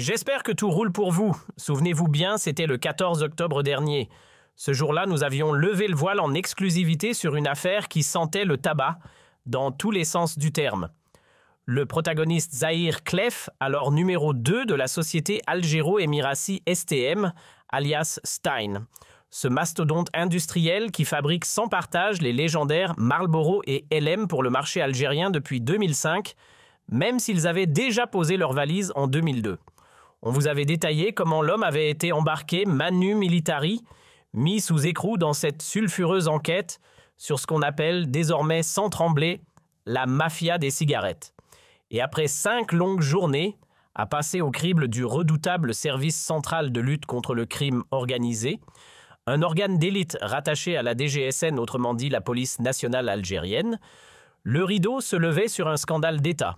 J'espère que tout roule pour vous. Souvenez-vous bien, c'était le 14 octobre dernier. Ce jour-là, nous avions levé le voile en exclusivité sur une affaire qui sentait le tabac, dans tous les sens du terme. Le protagoniste Zahir Klef, alors numéro 2 de la société Algéro-Émirati STM, alias Stein. Ce mastodonte industriel qui fabrique sans partage les légendaires Marlboro et LM pour le marché algérien depuis 2005, même s'ils avaient déjà posé leurs valises en 2002. On vous avait détaillé comment l'homme avait été embarqué manu militari, mis sous écrou dans cette sulfureuse enquête sur ce qu'on appelle désormais sans trembler la mafia des cigarettes. Et après 5 longues journées à passer au crible du redoutable service central de lutte contre le crime organisé, un organe d'élite rattaché à la DGSN, autrement dit la police nationale algérienne, le rideau se levait sur un scandale d'État.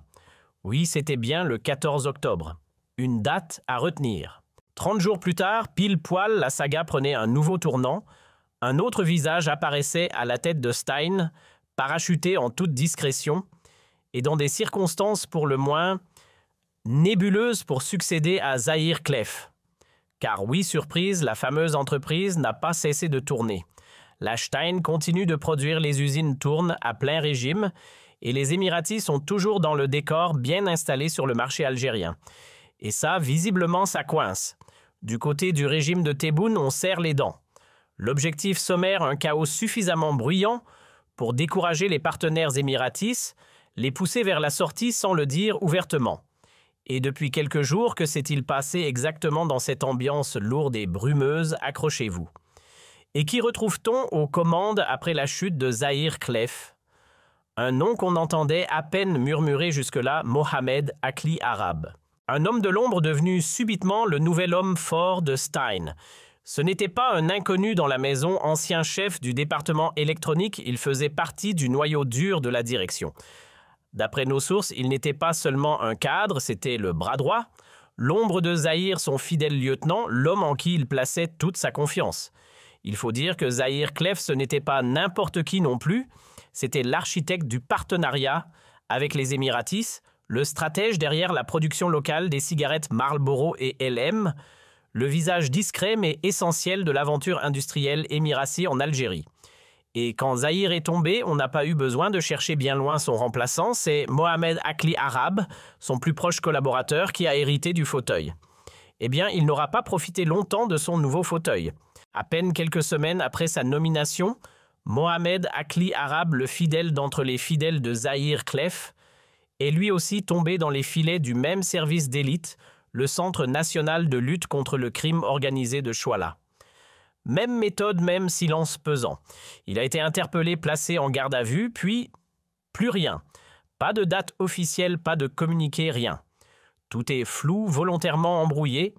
Oui, c'était bien le 14 octobre. Une date à retenir. 30 jours plus tard, pile poil, la saga prenait un nouveau tournant. Un autre visage apparaissait à la tête de Stein, parachuté en toute discrétion, et dans des circonstances pour le moins nébuleuses pour succéder à Zahir Klef. Car oui, surprise, la fameuse entreprise n'a pas cessé de tourner. La Stein continue de produire, les usines tournent à plein régime et les Émiratis sont toujours dans le décor bien installés sur le marché algérien. Et ça, visiblement, ça coince. Du côté du régime de Tebboune, on serre les dents. L'objectif sommaire, un chaos suffisamment bruyant pour décourager les partenaires émiratis, les pousser vers la sortie sans le dire ouvertement. Et depuis quelques jours, que s'est-il passé exactement dans cette ambiance lourde et brumeuse, accrochez-vous. Et qui retrouve-t-on aux commandes après la chute de Zahir Klef? Un nom qu'on entendait à peine murmurer jusque-là, Mohamed Akli Arabe. Un homme de l'ombre devenu subitement le nouvel homme fort de Stein. Ce n'était pas un inconnu dans la maison, ancien chef du département électronique, il faisait partie du noyau dur de la direction. D'après nos sources, il n'était pas seulement un cadre, c'était le bras droit. L'ombre de Zahir, son fidèle lieutenant, l'homme en qui il plaçait toute sa confiance. Il faut dire que Zahir Klef, ce n'était pas n'importe qui non plus, c'était l'architecte du partenariat avec les Émiratis, le stratège derrière la production locale des cigarettes Marlboro et LM, le visage discret mais essentiel de l'aventure industrielle émirati en Algérie. Et quand Zahir est tombé, on n'a pas eu besoin de chercher bien loin son remplaçant, c'est Mohamed Akli Arabe, son plus proche collaborateur, qui a hérité du fauteuil. Eh bien, il n'aura pas profité longtemps de son nouveau fauteuil. À peine quelques semaines après sa nomination, Mohamed Akli Arabe, le fidèle d'entre les fidèles de Zahir Klef, est lui aussi tombé dans les filets du même service d'élite, le Centre national de lutte contre le crime organisé de Chouala. Même méthode, même silence pesant. Il a été interpellé, placé en garde à vue, puis plus rien. Pas de date officielle, pas de communiqué, rien. Tout est flou, volontairement embrouillé.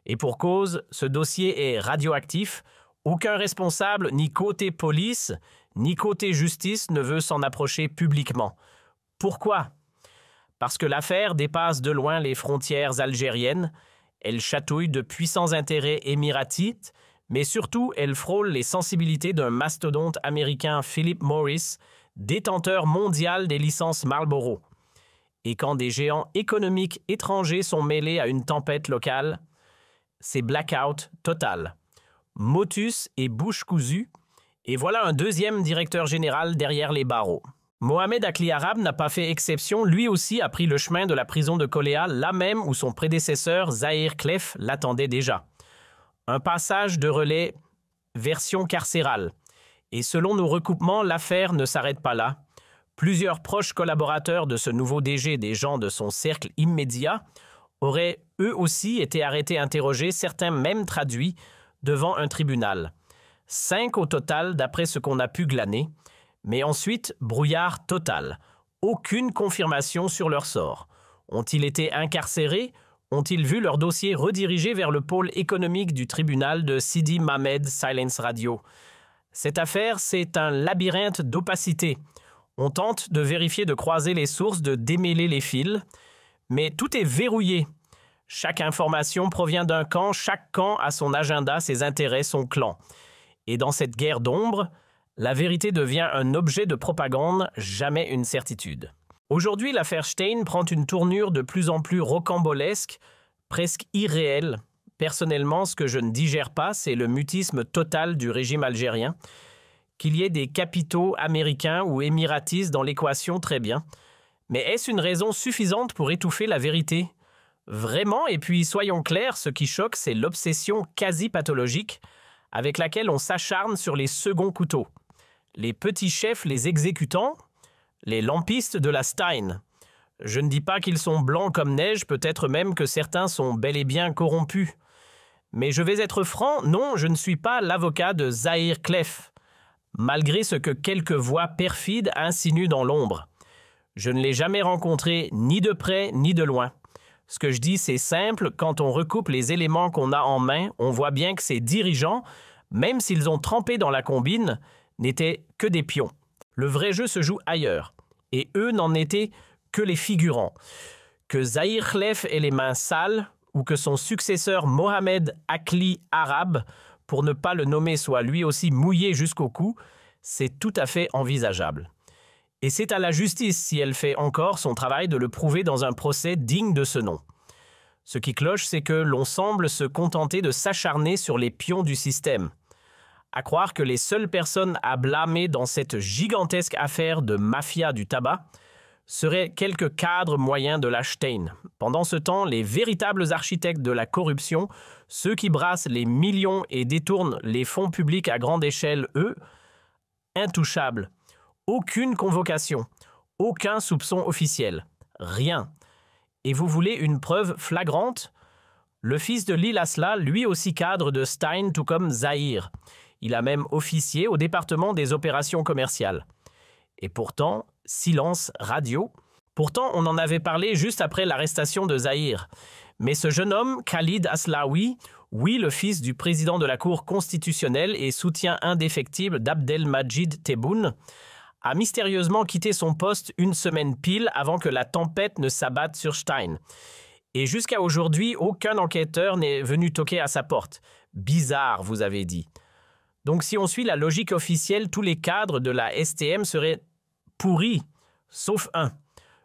Et pour cause, ce dossier est radioactif. Aucun responsable, ni côté police, ni côté justice, ne veut s'en approcher publiquement. Pourquoi ? Parce que l'affaire dépasse de loin les frontières algériennes. Elle chatouille de puissants intérêts émiratites, mais surtout, elle frôle les sensibilités d'un mastodonte américain, Philip Morris, détenteur mondial des licences Marlboro. Et quand des géants économiques étrangers sont mêlés à une tempête locale, c'est blackout total. Motus et bouche cousue, et voilà un deuxième directeur général derrière les barreaux. Mohamed Akli Arabe n'a pas fait exception, lui aussi a pris le chemin de la prison de Koléa, là même où son prédécesseur Zahir Klef l'attendait déjà. Un passage de relais version carcérale. Et selon nos recoupements, l'affaire ne s'arrête pas là. Plusieurs proches collaborateurs de ce nouveau DG, des gens de son cercle immédiat, auraient eux aussi été arrêtés, interrogés, certains même traduits, devant un tribunal. 5 au total d'après ce qu'on a pu glaner. Mais ensuite, brouillard total. Aucune confirmation sur leur sort. Ont-ils été incarcérés ? Ont-ils vu leur dossier redirigé vers le pôle économique du tribunal de Sidi Mamed Silence Radio? Cette affaire, c'est un labyrinthe d'opacité. On tente de vérifier, de croiser les sources, de démêler les fils, mais tout est verrouillé. Chaque information provient d'un camp, chaque camp a son agenda, ses intérêts, son clan. Et dans cette guerre d'ombre, la vérité devient un objet de propagande, jamais une certitude. Aujourd'hui, l'affaire Stein prend une tournure de plus en plus rocambolesque, presque irréel. Personnellement, ce que je ne digère pas, c'est le mutisme total du régime algérien. Qu'il y ait des capitaux américains ou émiratis dans l'équation, très bien. Mais est-ce une raison suffisante pour étouffer la vérité ? Vraiment, et puis soyons clairs, ce qui choque, c'est l'obsession quasi-pathologique avec laquelle on s'acharne sur les seconds couteaux. Les petits chefs, les exécutants, les lampistes de la Stein. Je ne dis pas qu'ils sont blancs comme neige, peut-être même que certains sont bel et bien corrompus. Mais je vais être franc, non, je ne suis pas l'avocat de Zahir Klef, malgré ce que quelques voix perfides insinuent dans l'ombre. Je ne l'ai jamais rencontré ni de près ni de loin. Ce que je dis, c'est simple, quand on recoupe les éléments qu'on a en main, on voit bien que ces dirigeants, même s'ils ont trempé dans la combine, n'étaient que des pions. Le vrai jeu se joue ailleurs, et eux n'en étaient que les figurants. Que Zahir Klef ait les mains sales, ou que son successeur Mohamed Akli Arabe, pour ne pas le nommer, soit lui aussi mouillé jusqu'au cou, c'est tout à fait envisageable. Et c'est à la justice, si elle fait encore son travail, de le prouver dans un procès digne de ce nom. Ce qui cloche, c'est que l'on semble se contenter de s'acharner sur les pions du système. À croire que les seules personnes à blâmer dans cette gigantesque affaire de mafia du tabac seraient quelques cadres moyens de la Stein. Pendant ce temps, les véritables architectes de la corruption, ceux qui brassent les millions et détournent les fonds publics à grande échelle, eux, intouchables. Aucune convocation, aucun soupçon officiel, rien. Et vous voulez une preuve flagrante ? Le fils de Lil Asla, lui aussi cadre de Stein, tout comme Zahir. Il a même officié au département des opérations commerciales. Et pourtant, silence radio. Pourtant, on en avait parlé juste après l'arrestation de Zahir. Mais ce jeune homme, Khalid Aslaoui, oui, le fils du président de la Cour constitutionnelle et soutien indéfectible d'Abdelmajid Tebboune, a mystérieusement quitté son poste une semaine pile avant que la tempête ne s'abatte sur Stein. Et jusqu'à aujourd'hui, aucun enquêteur n'est venu toquer à sa porte. Bizarre, vous avez dit. Donc si on suit la logique officielle, tous les cadres de la STM seraient pourris, sauf un.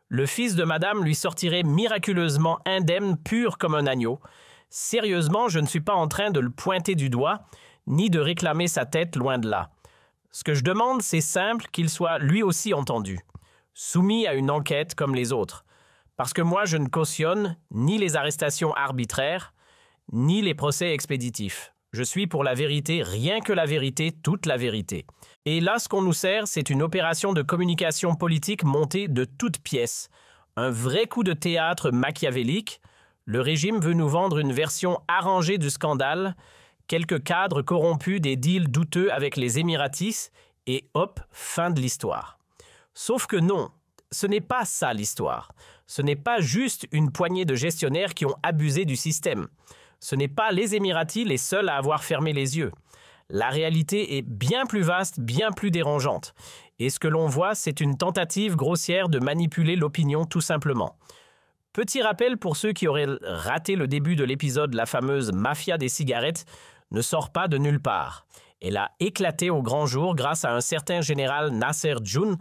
Le fils de madame lui sortirait miraculeusement indemne, pur comme un agneau. Sérieusement, je ne suis pas en train de le pointer du doigt, ni de réclamer sa tête, loin de là. Ce que je demande, c'est simple, qu'il soit lui aussi entendu, soumis à une enquête comme les autres. Parce que moi, je ne cautionne ni les arrestations arbitraires, ni les procès expéditifs. Je suis pour la vérité, rien que la vérité, toute la vérité. Et là, ce qu'on nous sert, c'est une opération de communication politique montée de toutes pièces. Un vrai coup de théâtre machiavélique. Le régime veut nous vendre une version arrangée du scandale, quelques cadres corrompus, des deals douteux avec les Émiratis, et hop, fin de l'histoire. Sauf que non, ce n'est pas ça l'histoire. Ce n'est pas juste une poignée de gestionnaires qui ont abusé du système. Ce n'est pas les Émiratis les seuls à avoir fermé les yeux. La réalité est bien plus vaste, bien plus dérangeante. Et ce que l'on voit, c'est une tentative grossière de manipuler l'opinion tout simplement. Petit rappel pour ceux qui auraient raté le début de l'épisode, la fameuse mafia des cigarettes ne sort pas de nulle part. Elle a éclaté au grand jour grâce à un certain général Nasser Djoun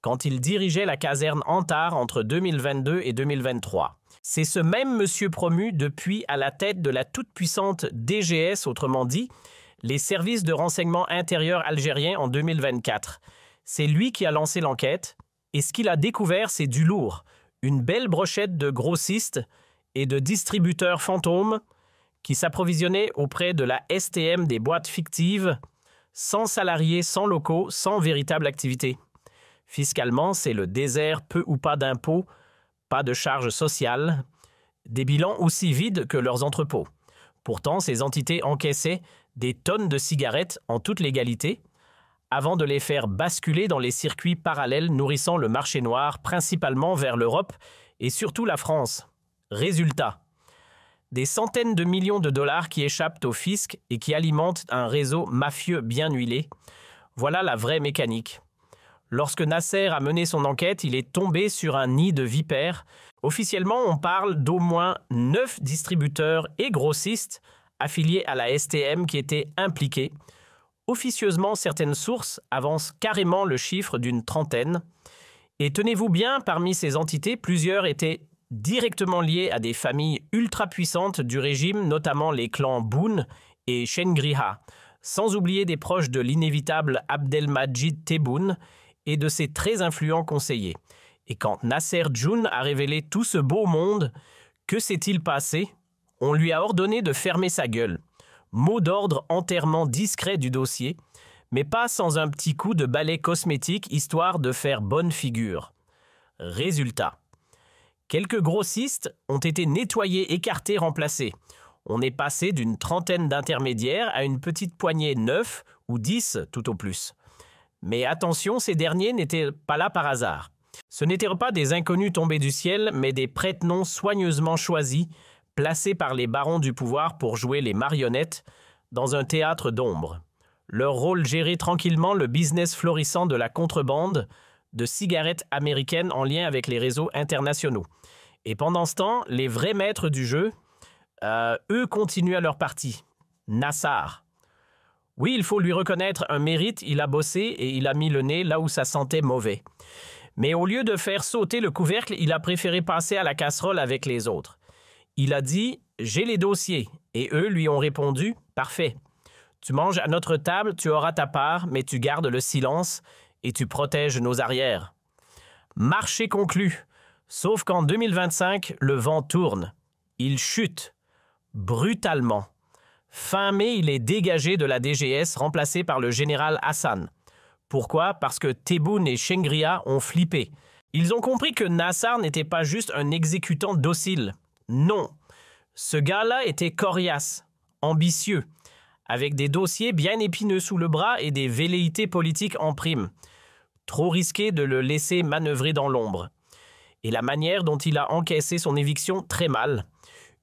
quand il dirigeait la caserne Antar entre 2022 et 2023. C'est ce même monsieur promu depuis à la tête de la toute-puissante DGS, autrement dit, les services de renseignement intérieur algériens en 2024. C'est lui qui a lancé l'enquête, et ce qu'il a découvert, c'est du lourd. Une belle brochette de grossistes et de distributeurs fantômes qui s'approvisionnaient auprès de la STM des boîtes fictives, sans salariés, sans locaux, sans véritable activité. Fiscalement, c'est le désert, peu ou pas d'impôts, pas de charges sociales, des bilans aussi vides que leurs entrepôts. Pourtant, ces entités encaissaient des tonnes de cigarettes en toute légalité, avant de les faire basculer dans les circuits parallèles nourrissant le marché noir, principalement vers l'Europe et surtout la France. Résultat, des centaines de millions de dollars qui échappent au fisc et qui alimentent un réseau mafieux bien huilé. Voilà la vraie mécanique. Lorsque Nasser a mené son enquête, il est tombé sur un nid de vipères. Officiellement, on parle d'au moins 9 distributeurs et grossistes affiliés à la STM qui étaient impliqués. Officieusement, certaines sources avancent carrément le chiffre d'une trentaine. Et tenez-vous bien, parmi ces entités, plusieurs étaient directement lié à des familles ultra puissantes du régime, notamment les clans Boun et Shengriha, sans oublier des proches de l'inévitable Abdelmadjid Tebboune et de ses très influents conseillers. Et quand Nasser Djoun a révélé tout ce beau monde, que s'est-il passé? On lui a ordonné de fermer sa gueule. Mot d'ordre entièrement discret du dossier, mais pas sans un petit coup de balai cosmétique histoire de faire bonne figure. Résultat. Quelques grossistes ont été nettoyés, écartés, remplacés. On est passé d'une trentaine d'intermédiaires à une petite poignée 9 ou 10 tout au plus. Mais attention, ces derniers n'étaient pas là par hasard. Ce n'étaient pas des inconnus tombés du ciel, mais des prête-noms soigneusement choisis, placés par les barons du pouvoir pour jouer les marionnettes dans un théâtre d'ombre. Leur rôle gérer tranquillement le business florissant de la contrebande de cigarettes américaines en lien avec les réseaux internationaux. Et pendant ce temps, les vrais maîtres du jeu, eux continuent à leur partie. Nassar. Oui, il faut lui reconnaître un mérite, il a bossé et il a mis le nez là où ça sentait mauvais. Mais au lieu de faire sauter le couvercle, il a préféré passer à la casserole avec les autres. Il a dit « J'ai les dossiers » et eux lui ont répondu « Parfait. Tu manges à notre table, tu auras ta part, mais tu gardes le silence et tu protèges nos arrières. » Marché conclu. Sauf qu'en 2025, le vent tourne. Il chute. Brutalement. Fin mai, il est dégagé de la DGS, remplacé par le général Hassan. Pourquoi? Parce que Tebboune et Shengriha ont flippé. Ils ont compris que Nassar n'était pas juste un exécutant docile. Non. Ce gars-là était coriace, ambitieux, avec des dossiers bien épineux sous le bras et des velléités politiques en prime. Trop risqué de le laisser manœuvrer dans l'ombre. Et la manière dont il a encaissé son éviction très mal.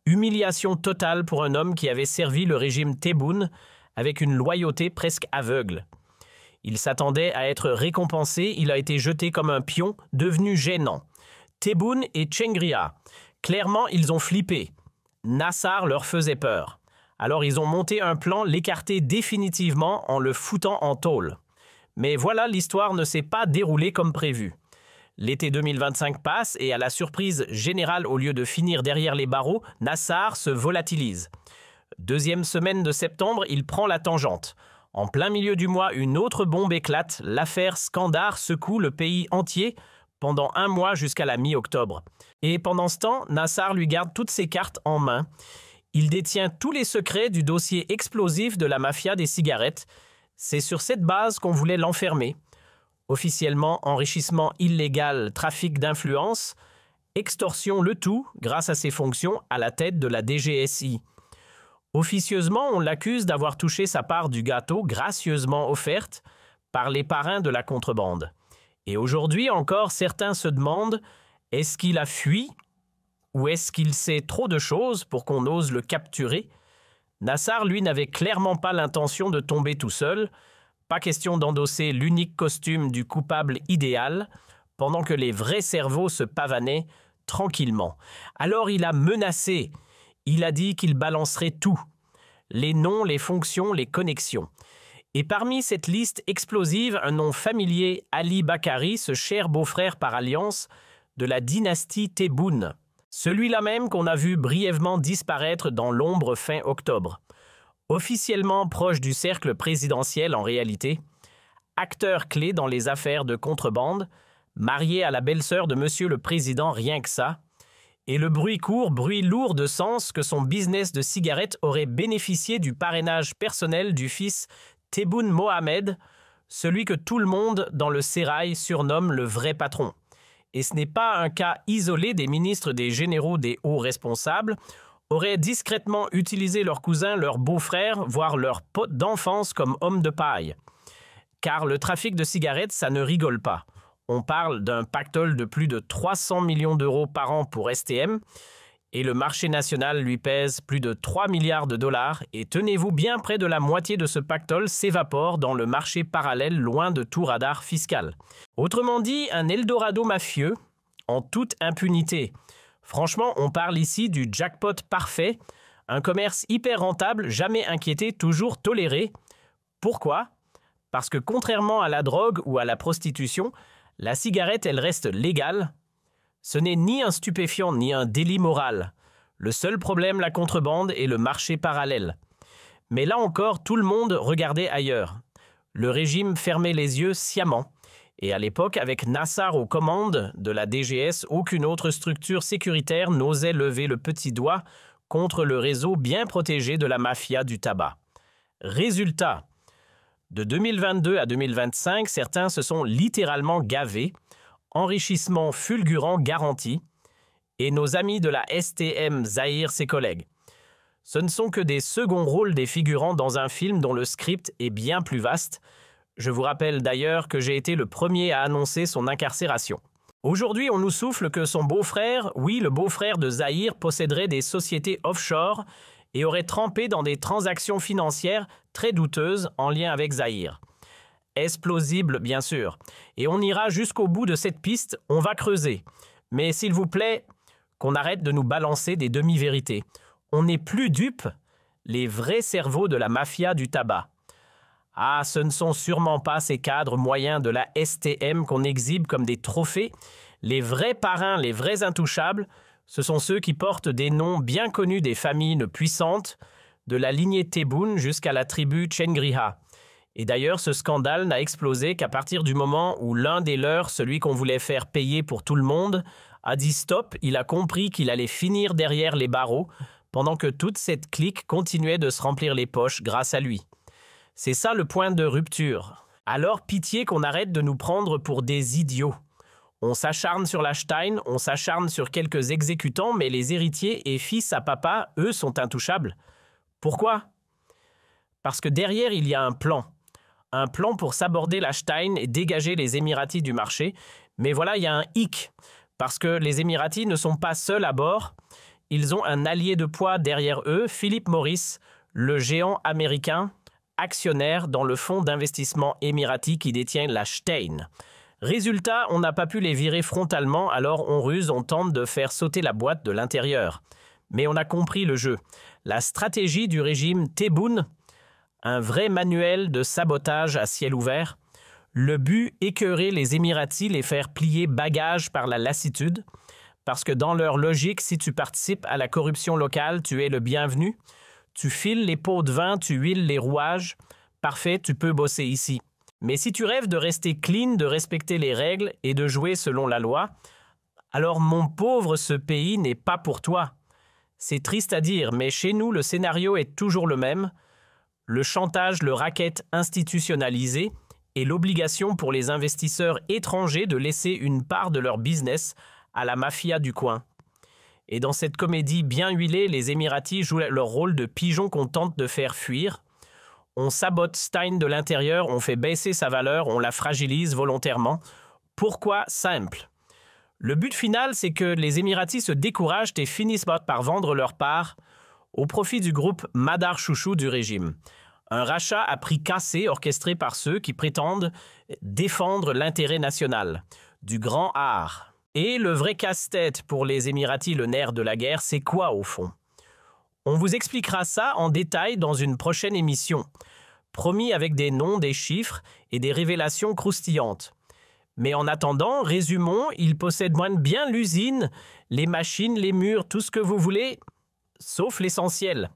Humiliation totale pour un homme qui avait servi le régime Tebboune avec une loyauté presque aveugle. Il s'attendait à être récompensé, il a été jeté comme un pion, devenu gênant. Tebboune et Shengriha, clairement ils ont flippé. Nassar leur faisait peur. Alors ils ont monté un plan, l'écarter définitivement en le foutant en tôle. Mais voilà, l'histoire ne s'est pas déroulée comme prévu. L'été 2025 passe et à la surprise générale, au lieu de finir derrière les barreaux, Nassar se volatilise. Deuxième semaine de septembre, il prend la tangente. En plein milieu du mois, une autre bombe éclate. L'affaire Skandar secoue le pays entier pendant un mois jusqu'à la mi-octobre. Et pendant ce temps, Nassar lui garde toutes ses cartes en main. Il détient tous les secrets du dossier explosif de la mafia des cigarettes. C'est sur cette base qu'on voulait l'enfermer. Officiellement, enrichissement illégal, trafic d'influence, extorsion, le tout grâce à ses fonctions à la tête de la DGSI. Officieusement, on l'accuse d'avoir touché sa part du gâteau gracieusement offerte par les parrains de la contrebande. Et aujourd'hui encore, certains se demandent, est-ce qu'il a fui ou est-ce qu'il sait trop de choses pour qu'on ose le capturer? Nassar, lui, n'avait clairement pas l'intention de tomber tout seul. Pas question d'endosser l'unique costume du coupable idéal, pendant que les vrais cerveaux se pavanaient tranquillement. Alors il a menacé. Il a dit qu'il balancerait tout. Les noms, les fonctions, les connexions. Et parmi cette liste explosive, un nom familier, Ali Bakari, ce cher beau-frère par alliance de la dynastie Tebboune. Celui-là même qu'on a vu brièvement disparaître dans l'ombre fin octobre. Officiellement proche du cercle présidentiel en réalité, acteur clé dans les affaires de contrebande, marié à la belle-sœur de Monsieur le Président rien que ça, et le bruit court, bruit lourd de sens que son business de cigarettes aurait bénéficié du parrainage personnel du fils Tebboune Mohamed, celui que tout le monde dans le sérail surnomme le vrai patron. Et ce n'est pas un cas isolé des ministres, des généraux, des hauts responsables, auraient discrètement utilisé leur cousin, leur beau-frère, voire leur pote d'enfance comme homme de paille. Car le trafic de cigarettes, ça ne rigole pas. On parle d'un pactole de plus de 300 millions d'euros par an pour STM et le marché national lui pèse plus de 3 milliards de dollars et tenez-vous bien, près de la moitié de ce pactole s'évapore dans le marché parallèle loin de tout radar fiscal. Autrement dit, un Eldorado mafieux en toute impunité. Franchement, on parle ici du jackpot parfait, un commerce hyper rentable, jamais inquiété, toujours toléré. Pourquoi? Parce que contrairement à la drogue ou à la prostitution, la cigarette, elle reste légale, Ce n'est ni un stupéfiant ni un délit moral. Le seul problème, la contrebande et le marché parallèle. Mais là encore, tout le monde regardait ailleurs. Le régime fermait les yeux sciemment. Et à l'époque, avec Nassar aux commandes de la DGS, aucune autre structure sécuritaire n'osait lever le petit doigt contre le réseau bien protégé de la mafia du tabac. Résultat, de 2022 à 2025, certains se sont littéralement gavés, enrichissement fulgurant garanti, et nos amis de la STM Zahir ses collègues. Ce ne sont que des seconds rôles des figurants dans un film dont le script est bien plus vaste. Je vous rappelle d'ailleurs que j'ai été le premier à annoncer son incarcération. Aujourd'hui, on nous souffle que son beau-frère, oui, le beau-frère de Zahir, posséderait des sociétés offshore et aurait trempé dans des transactions financières très douteuses en lien avec Zahir. Est-ce plausible, bien sûr? Et on ira jusqu'au bout de cette piste, on va creuser. Mais s'il vous plaît, qu'on arrête de nous balancer des demi-vérités. On n'est plus dupes, les vrais cerveaux de la mafia du tabac. Ah, ce ne sont sûrement pas ces cadres moyens de la STM qu'on exhibe comme des trophées. Les vrais parrains, les vrais intouchables, ce sont ceux qui portent des noms bien connus des familles puissantes, de la lignée Tebboune jusqu'à la tribu Tchengriha. Et d'ailleurs, ce scandale n'a explosé qu'à partir du moment où l'un des leurs, celui qu'on voulait faire payer pour tout le monde, a dit stop, il a compris qu'il allait finir derrière les barreaux, pendant que toute cette clique continuait de se remplir les poches grâce à lui. C'est ça le point de rupture. Alors pitié qu'on arrête de nous prendre pour des idiots. On s'acharne sur la Stein, on s'acharne sur quelques exécutants, mais les héritiers et fils à papa, eux, sont intouchables. Pourquoi? Parce que derrière, il y a un plan. Un plan pour s'aborder la Stein et dégager les Émiratis du marché. Mais voilà, il y a un hic. Parce que les Émiratis ne sont pas seuls à bord. Ils ont un allié de poids derrière eux, Philip Morris, le géant américain, actionnaire dans le fonds d'investissement émirati qui détient la Stein. Résultat, on n'a pas pu les virer frontalement, alors on ruse, on tente de faire sauter la boîte de l'intérieur. Mais on a compris le jeu. La stratégie du régime Tebboune, un vrai manuel de sabotage à ciel ouvert. Le but, écœurer les Émiratis, les faire plier bagages par la lassitude. Parce que dans leur logique, si tu participes à la corruption locale, tu es le bienvenu. Tu files les pots de vin, tu huiles les rouages. Parfait, tu peux bosser ici. Mais si tu rêves de rester clean, de respecter les règles et de jouer selon la loi, alors mon pauvre, ce pays n'est pas pour toi. C'est triste à dire, mais chez nous, le scénario est toujours le même. Le chantage, le racket institutionnalisé et l'obligation pour les investisseurs étrangers de laisser une part de leur business à la mafia du coin. Et dans cette comédie bien huilée, les Émiratis jouent leur rôle de pigeons qu'on tente de faire fuir. On sabote Stein de l'intérieur, on fait baisser sa valeur, on la fragilise volontairement. Pourquoi? Simple. Le but final, c'est que les Émiratis se découragent et finissent par vendre leur part au profit du groupe Madar Chouchou du régime. Un rachat à prix cassé orchestré par ceux qui prétendent défendre l'intérêt national, du grand art. Et le vrai casse-tête pour les Émiratis, le nerf de la guerre, c'est quoi au fond? On vous expliquera ça en détail dans une prochaine émission, promis avec des noms, des chiffres et des révélations croustillantes. Mais en attendant, résumons, ils possèdent bien l'usine, les machines, les murs, tout ce que vous voulez, sauf l'essentiel.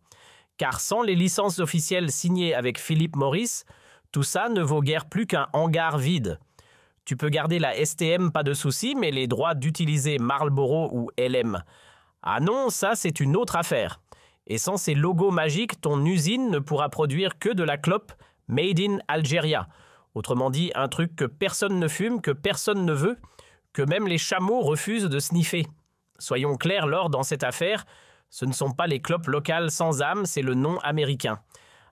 Car sans les licences officielles signées avec Philip Morris, tout ça ne vaut guère plus qu'un hangar vide. Tu peux garder la STM, pas de souci, mais les droits d'utiliser Marlboro ou LM. Ah non, ça c'est une autre affaire. Et sans ces logos magiques, ton usine ne pourra produire que de la clope Made in Algeria. Autrement dit, un truc que personne ne fume, que personne ne veut, que même les chameaux refusent de sniffer. Soyons clairs, Laure, dans cette affaire, ce ne sont pas les clopes locales sans âme, c'est le nom américain.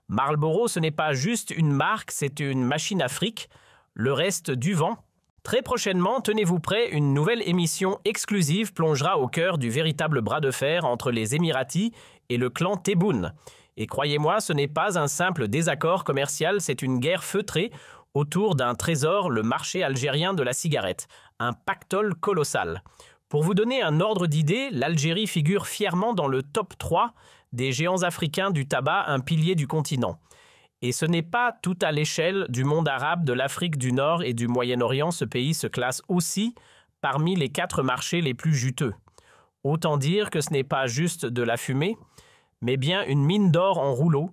Marlboro, ce n'est pas juste une marque, c'est une machine à fric. Le reste du vent. Très prochainement, tenez-vous prêts, une nouvelle émission exclusive plongera au cœur du véritable bras de fer entre les Émiratis et le clan Tebboune. Et croyez-moi, ce n'est pas un simple désaccord commercial, c'est une guerre feutrée autour d'un trésor, le marché algérien de la cigarette. Un pactole colossal. Pour vous donner un ordre d'idée, l'Algérie figure fièrement dans le top 3 des géants africains du tabac, un pilier du continent. Et ce n'est pas tout à l'échelle du monde arabe, de l'Afrique du Nord et du Moyen-Orient. Ce pays se classe aussi parmi les 4 marchés les plus juteux. Autant dire que ce n'est pas juste de la fumée, mais bien une mine d'or en rouleau,